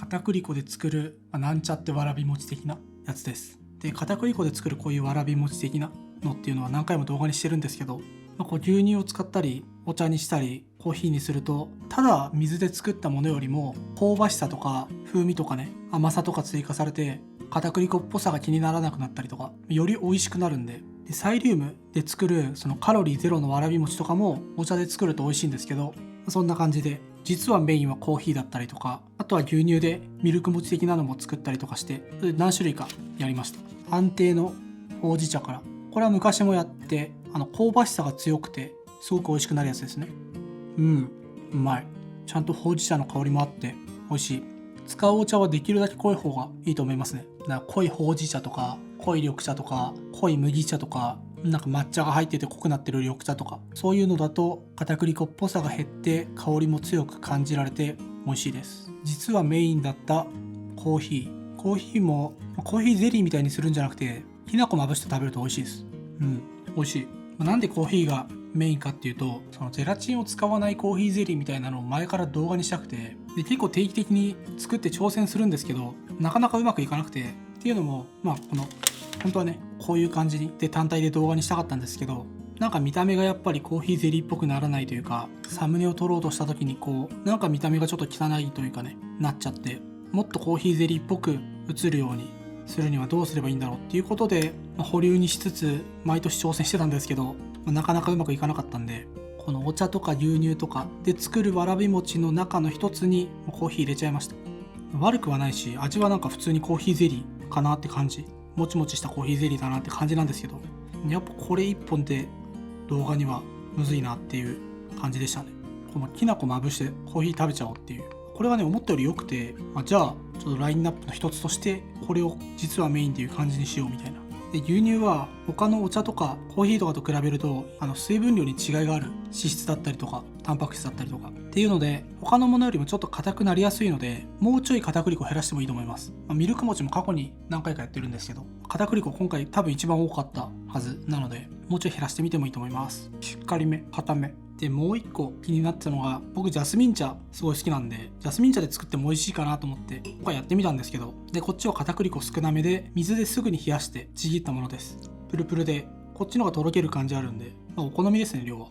片栗粉で作る、なんちゃってわらび餅的なやつです。で、片栗粉で作るこういうわらび餅的なのっていうのは何回も動画にしてるんですけど、こう牛乳を使ったりお茶にしたりコーヒーにすると、ただ水で作ったものよりも香ばしさとか風味とかね、甘さとか追加されて片栗粉っぽさが気にならなくなったりとか、より美味しくなるんで、サイリウムで作るそのカロリーゼロのわらび餅とかもお茶で作ると美味しいんですけど、そんな感じで実はメインはコーヒーだったりとか、あとは牛乳でミルク餅的なのも作ったりとかして、何種類かやりました。安定のほうじ茶から、これは昔もやって、香ばしさが強くてすごく美味しくなるやつですね。うまい。ちゃんとほうじ茶の香りもあって美味しい。使うお茶はできるだけ濃い方がいいと思いますね。なんか濃いほうじ茶とか濃い緑茶とか濃い麦茶とか、なんか抹茶が入ってて濃くなってる緑茶とか、そういうのだと片栗粉っぽさが減って香りも強く感じられて美味しいです。実はメインだったコーヒーもコーヒーゼリーみたいにするんじゃなくて、きなこまぶして食べると美味しいです。美味しい。なんでコーヒーがメインかっていうと、そのゼラチンを使わないコーヒーゼリーみたいなのを前から動画にしたくて、で結構定期的に作って挑戦するんですけど、なかなかうまくいかなくて、っていうのもこの本当はねこういう感じで単体で動画にしたかったんですけど、なんか見た目がやっぱりコーヒーゼリーっぽくならないというか、サムネを撮ろうとした時になんか見た目がちょっと汚いというかね、なっちゃって、もっとコーヒーゼリーっぽく映るようにするにはどうすればいいんだろうっていうことで、保留にしつつ毎年挑戦してたんですけど、なかなかうまくいかなかったんで、このお茶とか牛乳とかで作るわらび餅の中の一つにコーヒー入れちゃいました。悪くはないし、味はなんか普通にコーヒーゼリーかなって感じ、もちもちしたコーヒーゼリーだなって感じなんですけど、やっぱこれ一本で動画にはむずいなっていう感じでしたね。このきなこまぶしてコーヒー食べちゃおうっていう、これはね思ったより良くて、じゃあちょっとラインナップの一つとしてこれを実はメインっていう感じにしようみたいな。で、牛乳は他のお茶とかコーヒーとかと比べると水分量に違いがある、脂質だったりとかタンパク質だったりとかっていうので、他のものよりもちょっと硬くなりやすいので、もうちょい片栗粉減らしてもいいと思います。ミルク餅も過去に何回かやってるんですけど、片栗粉今回多分一番多かったはずなので、もうちょい減らしてみてもいいと思います。しっかりめ、硬めで、もう一個気になってたのが、僕ジャスミン茶すごい好きなんで、ジャスミン茶で作っても美味しいかなと思って今回やってみたんですけど、でこっちは片栗粉少なめで水ですぐに冷やしてちぎったものです。プルプルで、こっちの方がとろける感じあるんで、お好みですね、量は。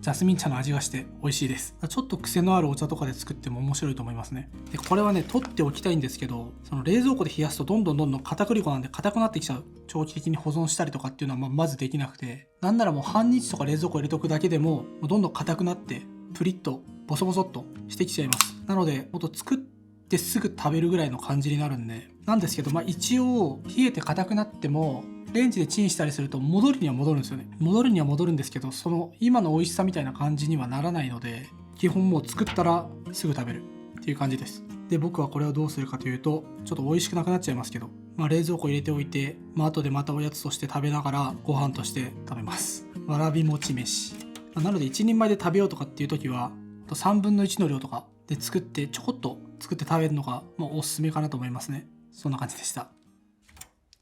ジャスミン茶の味がして美味しいです。ちょっと癖のあるお茶とかで作っても面白いと思いますね。で、これはね取っておきたいんですけど、その冷蔵庫で冷やすとどんどん片栗粉なんで硬くなってきちゃう。長期的に保存したりとかっていうのはまずできなくて、なんならもう半日とか冷蔵庫入れとくだけでもどんどん硬くなってプリッとボソボソっとしてきちゃいます。なのでもっと作ってすぐ食べるぐらいの感じになるんで、なんですけど、一応冷えて硬くなってもレンジでチンしたりすると戻るには戻るんですよね。戻るには戻るんですけど、その今の美味しさみたいな感じにはならないので、基本もう作ったらすぐ食べるっていう感じです。で、僕はこれをどうするかというと、ちょっと美味しくなくなっちゃいますけど、冷蔵庫入れておいて、後でまたおやつとして食べながらご飯として食べます。わらび餅飯。なので1人前で食べようとかっていう時は3分の1の量とかで作って、ちょこっと作って食べるのがおすすめかなと思いますね。そんな感じでした。